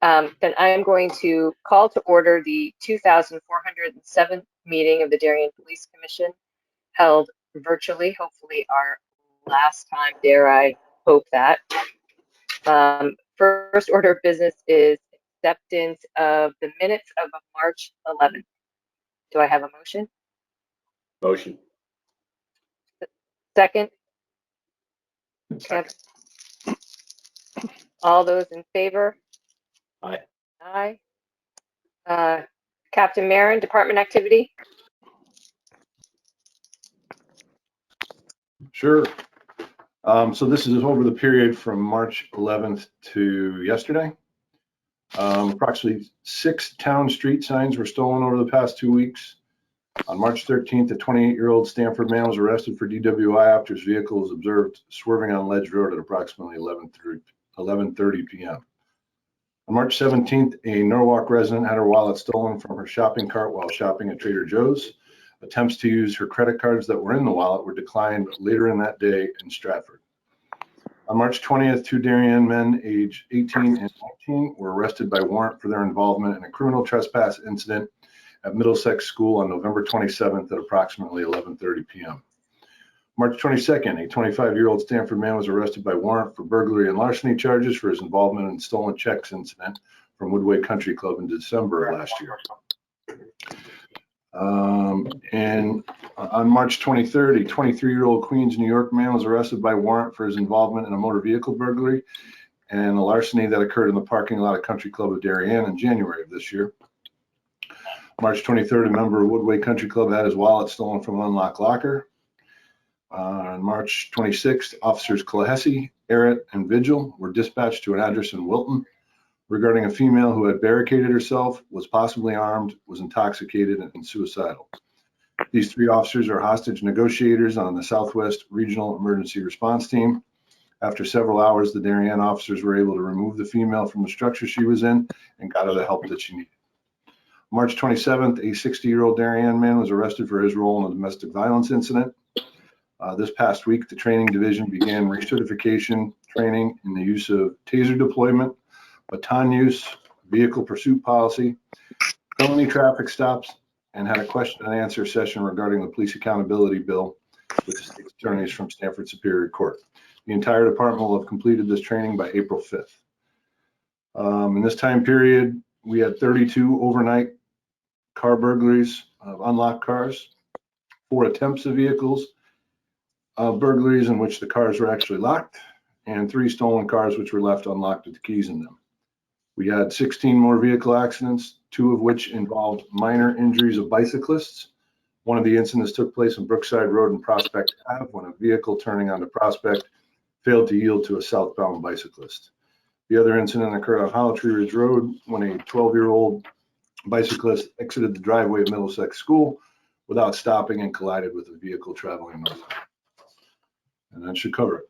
Then I am going to call to order the 2407th meeting of the Darien Police Commission, held virtually, hopefully our last time, dare I hope that. First order of business is acceptance of the minutes of March 11th. Do I have a motion? Motion. Second? Second. All those in favor? Aye. Aye. Captain Marin, department activity? Sure. So this is over the period from March 11th to yesterday. Approximately 6 town street signs were stolen over the past 2 weeks. On March 13th, a 28-year-old Stanford man was arrested for DWI after his vehicle was observed swerving on Ledge Road at approximately 11:30 p.m. On March 17th, a Norwalk resident had her wallet stolen from her shopping cart while shopping at Trader Joe's. Attempts to use her credit cards that were in the wallet were declined later in that day in Stratford. On March 20th, 2 Darien men aged 18 and 19 were arrested by warrant for their involvement in a criminal trespass incident at Middlesex School on November 27th at approximately 11:30 p.m. March 22nd, a 25-year-old Stanford man was arrested by warrant for burglary and larceny charges for his involvement in stolen checks incident from Woodway Country Club in December of last year. And on March 23rd, a 23-year-old Queens, New York man was arrested by warrant for his involvement in a motor vehicle burglary and a larceny that occurred in the parking lot of Country Club of Darien in January of this year. March 23rd, a member of Woodway Country Club had his wallet stolen from an unlocked locker. On March 26th, officers Kalahesi, Errett, and Vigil were dispatched to an address in Wilton regarding a female who had barricaded herself, was possibly armed, was intoxicated, and suicidal. These 3 officers are hostage negotiators on the Southwest Regional Emergency Response Team. After several hours, the Darien officers were able to remove the female from the structure she was in and got her the help that she needed. March 27th, a 60-year-old Darien man was arrested for his role in a domestic violence incident. This past week, the training division began recertification training in the use of taser deployment, baton use, vehicle pursuit policy, felony traffic stops, and had a question and answer session regarding the police accountability bill with the state attorneys from Stanford Superior Court. The entire department will have completed this training by April 5th. In this time period, we had 32 overnight car burglaries of unlocked cars, 4 attempts of vehicles burglaries in which the cars were actually locked, and 3 stolen cars which were left unlocked with the keys in them. We had 16 more vehicle accidents, 2 of which involved minor injuries of bicyclists. One of the incidents took place on Brookside Road and Prospect Ave when a vehicle turning onto Prospect failed to yield to a southbound bicyclist. The other incident occurred on Hollow Tree Ridge Road when a 12-year-old bicyclist exited the driveway of Middlesex School without stopping and collided with a vehicle traveling north. And that should cover it.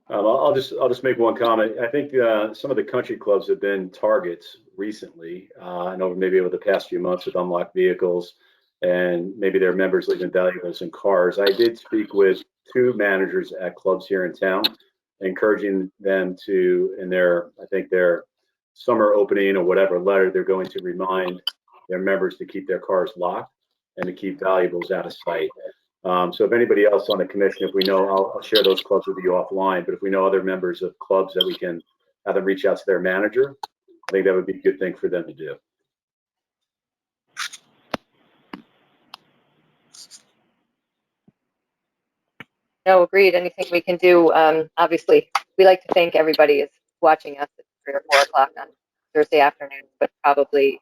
I'll just make one comment. I think some of the country clubs have been targets recently. I know maybe over the past few months with unlocked vehicles and maybe their members leaving valuables in cars. I did speak with 2 managers at clubs here in town, encouraging them to, in their, I think their summer opening or whatever letter, they're going to remind their members to keep their cars locked and to keep valuables out of sight. So if anybody else on the commission, if we know, I'll share those clubs with you offline, but if we know other members of clubs that we can have them reach out to their manager, I think that would be a good thing for them to do. No, agreed. Anything we can do. Obviously, we like to think everybody is watching us at 3 or 4 o'clock on Thursday afternoon, but probably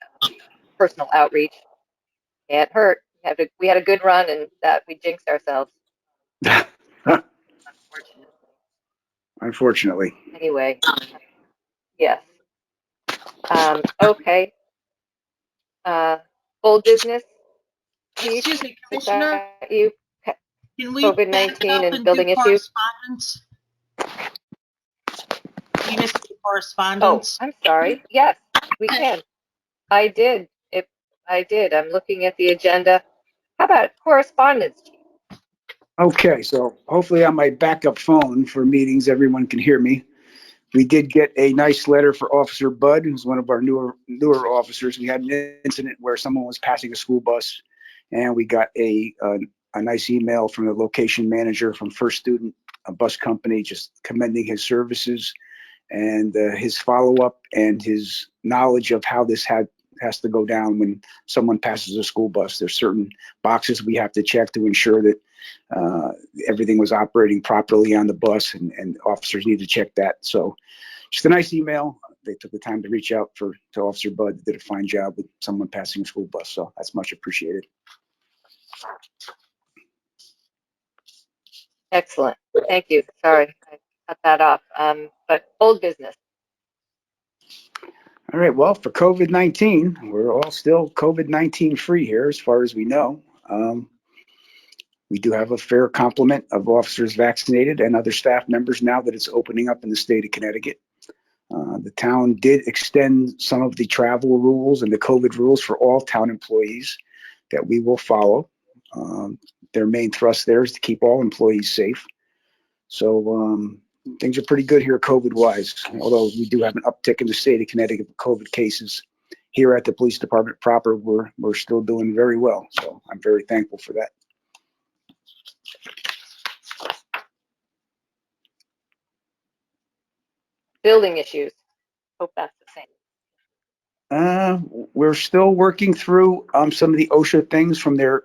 personal outreach can't hurt. We had a good run, and that we jinxed ourselves. Unfortunately. Anyway, yes. Okay. Old business. Chief, Excuse me, Commissioner. you? Can we COVID-19 and building issues? Municipal Oh, correspondence. I'm sorry. Yes, we can. I did. I did. I'm looking at the agenda. How about correspondence, Chief? Okay, so hopefully on my backup phone for meetings, everyone can hear me. We did get a nice letter for Officer Bud, who's one of our newer officers. We had an incident where someone was passing a school bus, and we got a nice email from the location manager from First Student, a bus company, just commending his services and his follow-up and his knowledge of how this has to go down when someone passes a school bus. There's certain boxes we have to check to ensure that everything was operating properly on the bus, and officers need to check that. So just a nice email. They took the time to reach out to Officer Bud, did a fine job with someone passing a school bus. So that's much appreciated. Excellent. Thank you. Sorry, I cut that off. But old business. All right, well, for COVID-19, we're all still COVID-19 free here as far as we know. We do have a fair complement of officers vaccinated and other staff members now that it's opening up in the state of Connecticut. The town did extend some of the travel rules and the COVID rules for all town employees that we will follow. Their main thrust there is to keep all employees safe. So things are pretty good here COVID-wise, although we do have an uptick in the state of Connecticut of COVID cases. Here at the police department proper, we're still doing very well. So I'm very thankful for that. Building issues. Hope that's the same. We're still working through some of the OSHA things from their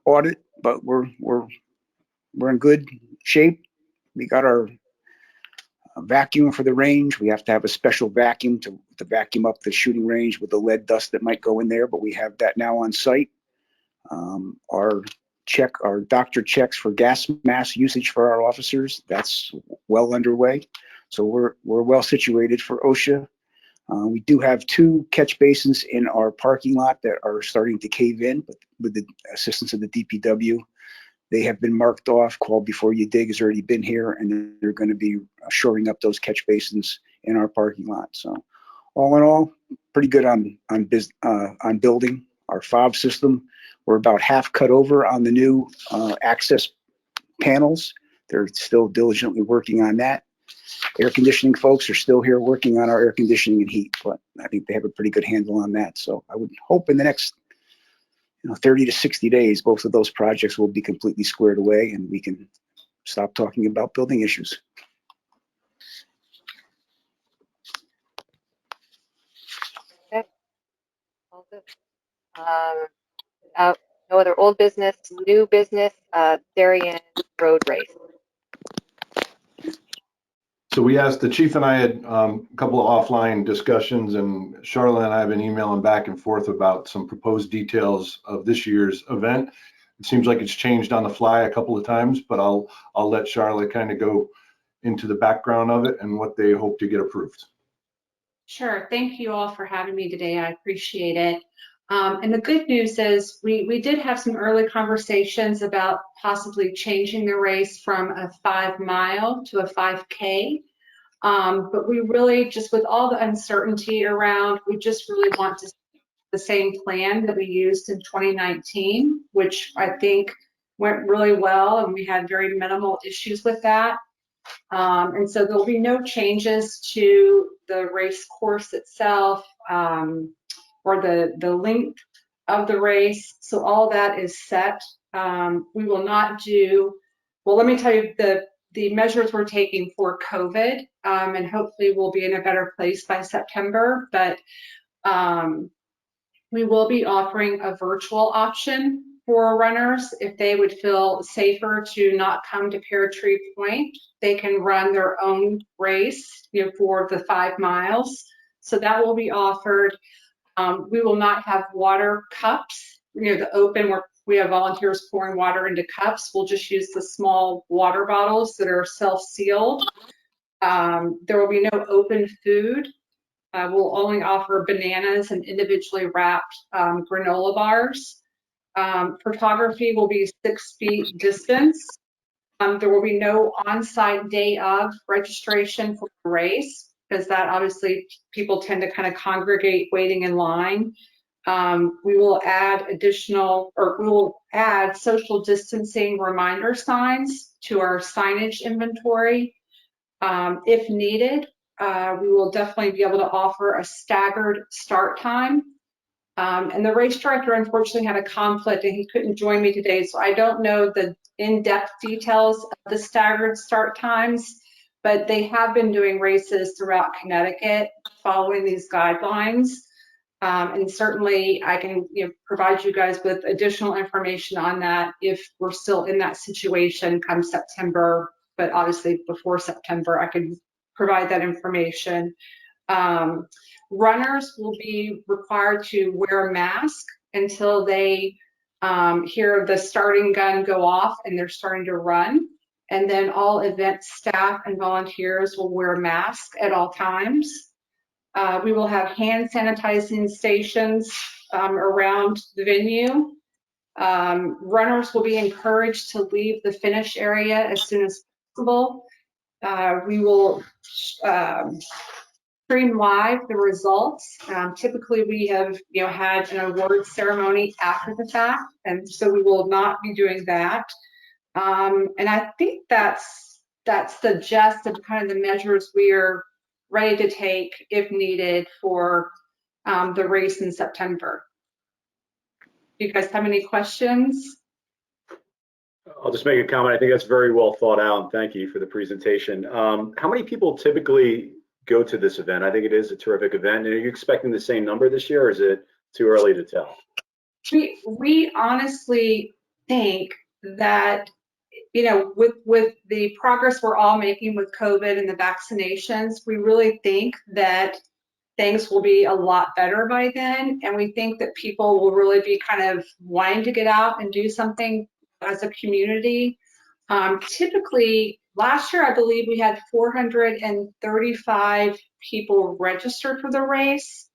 audit, but we're in good shape. We got our vacuum for the range. We have to have a special vacuum to vacuum up the shooting range with the lead dust that might go in there, but we have that now on site. Our doctor checks for gas mask usage for our officers, that's well underway. So we're well situated for OSHA. We do have 2 catch basins in our parking lot that are starting to cave in, but with the assistance of the DPW. They have been marked off. Call Before You Dig has already been here, and they're going to be shoring up those catch basins in our parking lot. So all in all, pretty good on building. Our fob system, we're about half cut over on the new access panels. They're still diligently working on that. Air conditioning folks are still here working on our air conditioning and heat, but I think they have a pretty good handle on that. So I would hope in the next 30 to 60 days, both of those projects will be completely squared away and we can stop talking about building issues. Okay. All good. No other old business, new business, Darien road race. So we asked, the chief and I had a couple of offline discussions, and Charlotte and I have been emailing back and forth about some proposed details of this year's event. It seems like it's changed on the fly a couple of times, but I'll let Charlotte kind of go into the background of it and what they hope to get approved. Sure. Thank you all for having me today. I appreciate it. And the good news is we did have some early conversations about possibly changing the race from a 5-mile to a 5K. But we really, just with all the uncertainty around, we just really want to the same plan that we used in 2019, which I think went really well, and we had very minimal issues with that. And so there'll be no changes to the race course itself or the length of the race. So all that is set. We will not do, well, let me tell you the measures we're taking for COVID, and hopefully we'll be in a better place by September, but we will be offering a virtual option for runners. If they would feel safer to not come to Pear Tree Point, they can run their own race, for the 5 miles. So that will be offered. We will not have water cups, the open where we have volunteers pouring water into cups. We'll just use the small water bottles that are self-sealed. There will be no open food. We'll only offer bananas and individually wrapped granola bars. Photography will be 6 feet distance. There will be no on-site day of registration for the race, because that obviously people tend to kind of congregate waiting in line. We will add social distancing reminder signs to our signage inventory. If needed, we will definitely be able to offer a staggered start time. And the race director unfortunately had a conflict and he couldn't join me today, so I don't know the in-depth details of the staggered start times, but they have been doing races throughout Connecticut following these guidelines. And certainly I can provide you guys with additional information on that if we're still in that situation come September, but obviously before September, I could provide that information. Runners will be required to wear a mask until they hear the starting gun go off and they're starting to run. And then all event staff and volunteers will wear a mask at all times. We will have hand sanitizing stations around the venue. Runners will be encouraged to leave the finish area as soon as possible. We will stream live the results. Typically, we have had an award ceremony after the fact, and so we will not be doing that. And I think that's the gist of kind of the measures we are ready to take if needed for the race in September. Do you guys have any questions? I'll just make a comment. I think that's very well thought out, and thank you for the presentation. How many people typically go to this event? I think it is a terrific event. Are you expecting the same number this year, or is it too early to tell? We honestly think that, with the progress we're all making with COVID and the vaccinations, we really think that things will be a lot better by then. And we think that people will really be kind of wanting to get out and do something as a community. Typically, last year, I believe we had 435 people registered for the race.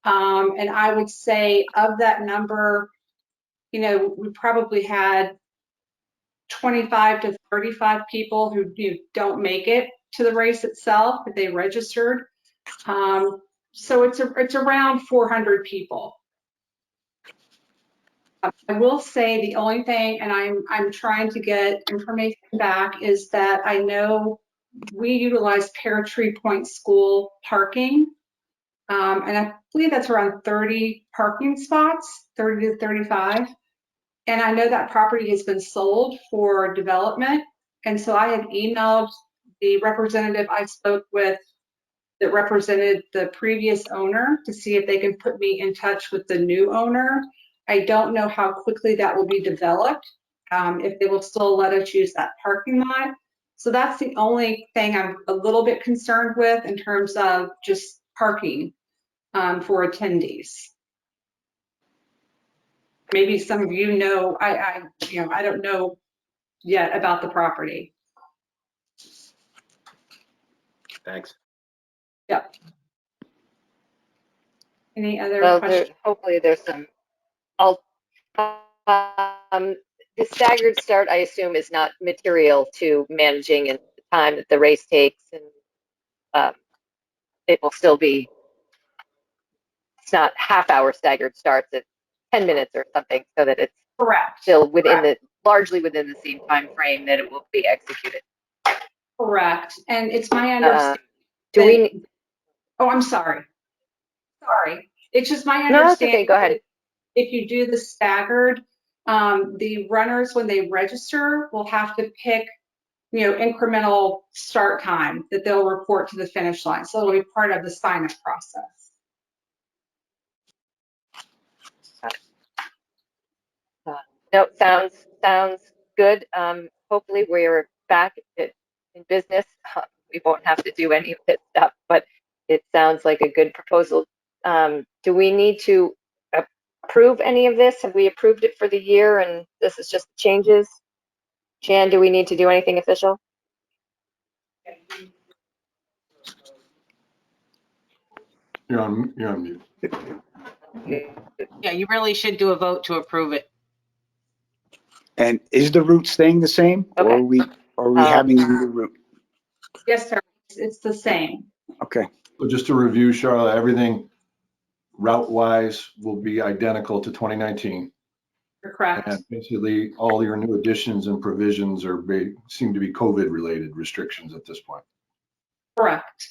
And I would say of that number, we probably had 25 to 35 people who don't make it to the race itself, but they registered. So it's around 400 people. I will say the only thing, and I'm trying to get information back, is that I know we utilize Pear Tree Point School parking, and I believe that's around 30 parking spots, 30 to 35. And I know that property has been sold for development. And so I had emailed the representative I spoke with that represented the previous owner to see if they can put me in touch with the new owner. I don't know how quickly that will be developed, if they will still let us use that parking lot. So that's the only thing I'm a little bit concerned with in terms of just parking for attendees. Maybe some of you know, I don't know yet about the property. Thanks. Yep. Any other questions? Hopefully there's some. The staggered start, I assume, is not material to managing and the time that the race takes, and it will still be. It's not half-hour staggered starts. It's 10 minutes or something, so that it's Correct. still within largely within the same time frame that it will be executed. Correct. And it's my understanding. Oh, I'm sorry. Sorry. It's just my understanding. No, that's okay. Go ahead. If you do the staggered, the runners, when they register, will have to pick, incremental start time that they'll report to the finish line. So it'll be part of the sign-up process. No, sounds good. Hopefully we're back in business. We won't have to do any of this stuff, but it sounds like a good proposal. Do we need to approve any of this? Have we approved it for the year and this is just changes? Jan, do we need to do anything official? You're on mute. Yeah, you really should do a vote to approve it. And is the route staying the same, Okay. or are we having a new route? Yes, sir. It's the same. Okay. So just to review, Charlotte, everything route-wise will be identical to 2019. You're correct. And basically, all your new additions and provisions seem to be COVID-related restrictions at this point. Correct.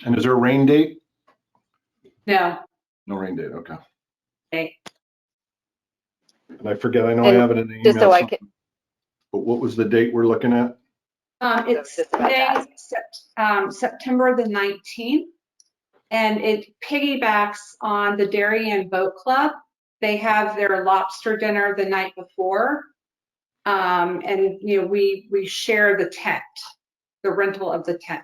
And is there a rain date? No. No rain date, okay. Okay. And I forget, I know I And have it in the just so email, I can, but what was the date we're looking at? It's just about that. September the 19th, and it piggybacks on the Darien Boat Club. They have their lobster dinner the night before. And we share the tent, the rental of the tent.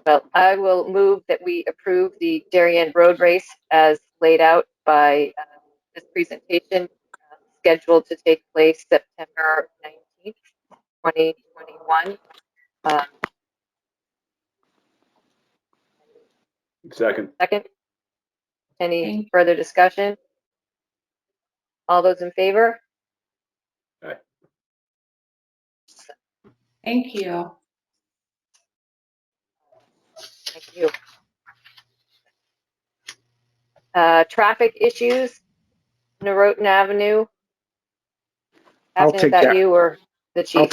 well, I will move that we approve the Darien Road Race as laid out by this presentation, scheduled to take place September 19th, 2021. Second. Second, any Thank you. further discussion? All those in favor? Thank you. Thank you. Traffic issues, Norotan Avenue. I'll Captain, is take that that. you or the chief?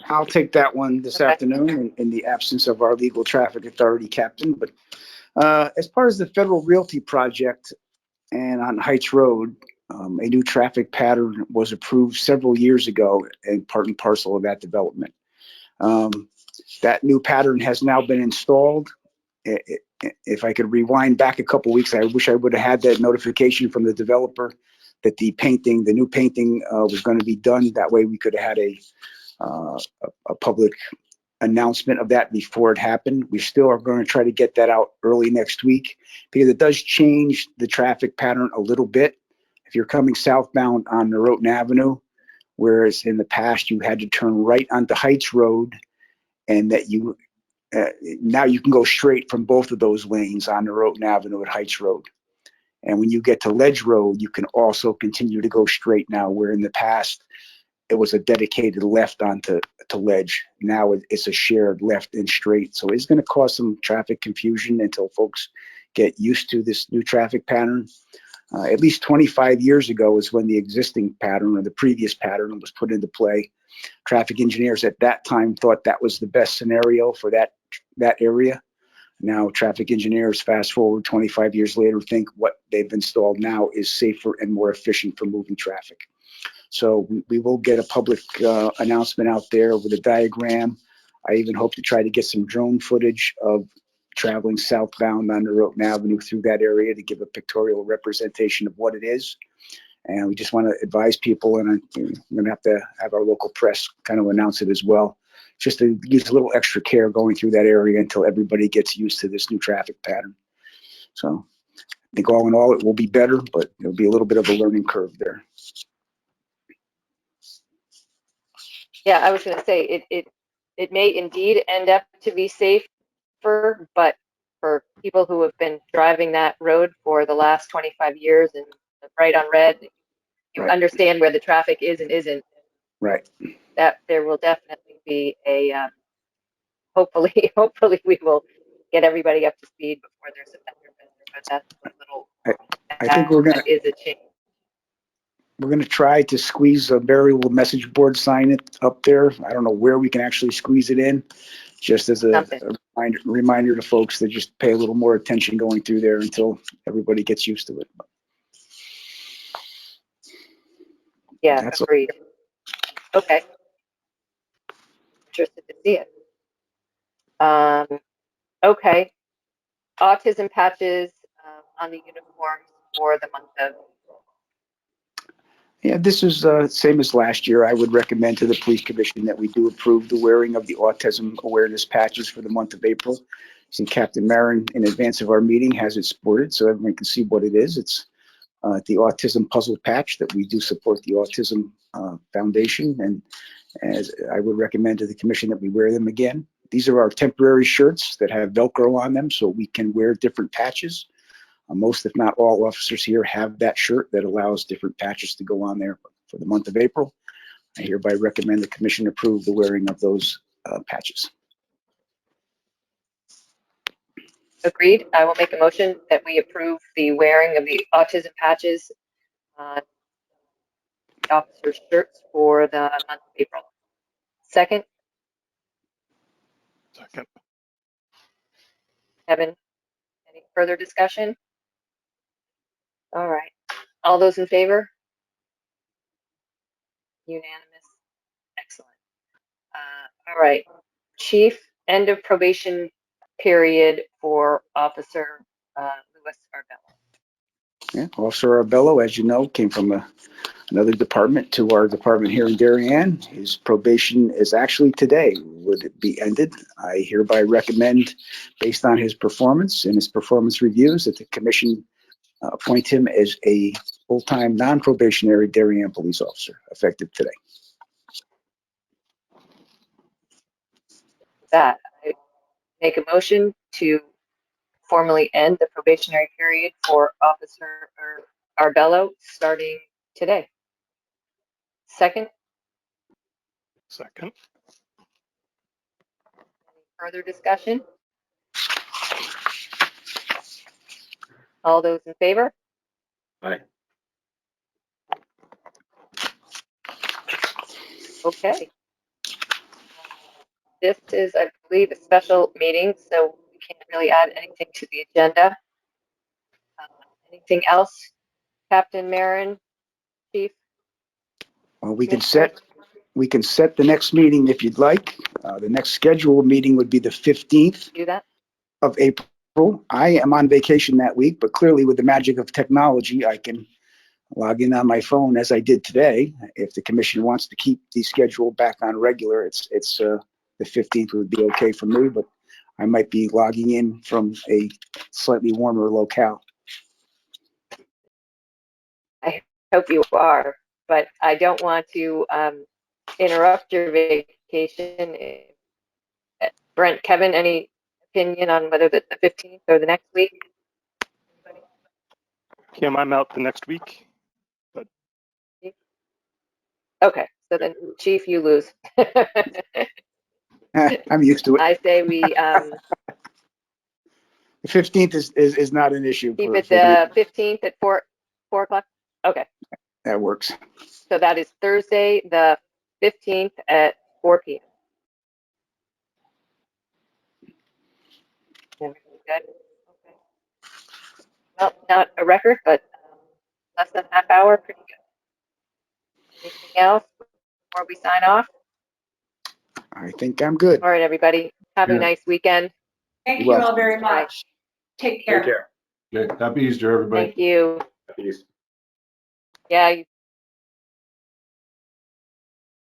I'll take that one this Okay. afternoon in the absence of our legal traffic authority captain. But as far as the Federal Realty project and on Heights Road, a new traffic pattern was approved several years ago and part and parcel of that development. That new pattern has now been installed. If I could rewind back a couple weeks, I wish I would have had that notification from the developer that the new painting was going to be done. That way we could have had a public announcement of that before it happened. We still are going to try to get that out early next week because it does change the traffic pattern a little bit. If you're coming southbound on Norotan Avenue, whereas in the past you had to turn right onto Heights Road, and that now you can go straight from both of those lanes on Norotan Avenue at Heights Road. And when you get to Ledge Road, you can also continue to go straight now, where in the past it was a dedicated left onto Ledge. Now it's a shared left and straight. So it's going to cause some traffic confusion until folks get used to this new traffic pattern. At least 25 years ago is when the existing pattern or the previous pattern was put into play. Traffic engineers at that time thought that was the best scenario for that area. Now traffic engineers, fast forward 25 years later, think what they've installed now is safer and more efficient for moving traffic. So we will get a public announcement out there with a diagram. I even hope to try to get some drone footage of traveling southbound on Norotan Avenue through that area to give a pictorial representation of what it is. And we just want to advise people, and I'm going to have our local press kind of announce it as well, just to use a little extra care going through that area until everybody gets used to this new traffic pattern. So I think all in all, it will be better, but it'll be a little bit of a learning curve there. Yeah, I was going to say it may indeed end up to be safer, but for people who have been driving that road for the last 25 years and right on red, you Right. understand where the traffic is and isn't. Right. That there will definitely be a hopefully we will get everybody up to speed before there's a fender bender, but that's a little. I think that is a change. We're going to try to squeeze a variable message board sign up there. I don't know where we can actually squeeze it in, just as a reminder to folks to just pay a little more attention going through there until everybody gets used to it. Yeah, That's agreed. Okay. Interested to see it. Okay. Autism patches on the uniforms for the month of. Yeah, this is same as last year. I would recommend to the police commission that we do approve the wearing of the autism awareness patches for the month of April. See, Captain Marin, in advance of our meeting, has it sported so everyone can see what it is. It's the autism puzzle patch that we do support the Autism Foundation, and as I would recommend to the commission that we wear them again. These are our temporary shirts that have Velcro on them, so we can wear different patches. Most, if not all, officers here have that shirt that allows different patches to go on there for the month of April. I hereby recommend the commission approve the wearing of those patches. Agreed. I will make a motion that we approve the wearing of the autism patches on officers' shirts for the month of April. Second, Second. Kevin, any further discussion? All right. All those in favor? Unanimous. Excellent. All right. Chief, end of probation period for Officer Louis Arbella. Yeah, Officer Arbello, as you know, came from another department to our department here in Darien. His probation is actually today, would it be ended. I hereby recommend, based on his performance and his performance reviews, that the commission appoint him as a full-time non-probationary Darien police officer, effective today. That I make a motion to formally end the probationary period for Officer Arbello starting today. Second, Second. further discussion? All those in favor? Aye. Okay. This is, I believe, a special meeting, so we can't really add anything to the agenda. Anything else, Captain Marin, Chief? Well, we can Commissioner? set the next meeting if you'd like. The next scheduled meeting would be the 15th Do that? of April. I am on vacation that week, but clearly with the magic of technology, I can log in on my phone as I did today. If the commission wants to keep the schedule back on regular, it's the 15th would be okay for me, but I might be logging in from a slightly warmer locale. I hope you are, but I don't want to interrupt your vacation. Brent, Kevin, any opinion on whether the 15th or the next week? Kim, I'm out the next week. Okay, so then Chief, you lose. I'm used to it. I say we The 15th is not an issue. keep for it me. the 15th at 4 o'clock. Okay, That works. so that is Thursday, the 15th at 4 p.m. Everything good? Okay. Well, not a record, but less than half hour, pretty good. Anything else before we sign off? I think I'm good. All right, everybody, have a Yeah. nice weekend. Thank You're you all very welcome. much. Take care. Take care. Okay, happy Easter, everybody. Thank you. Peace. Yeah, you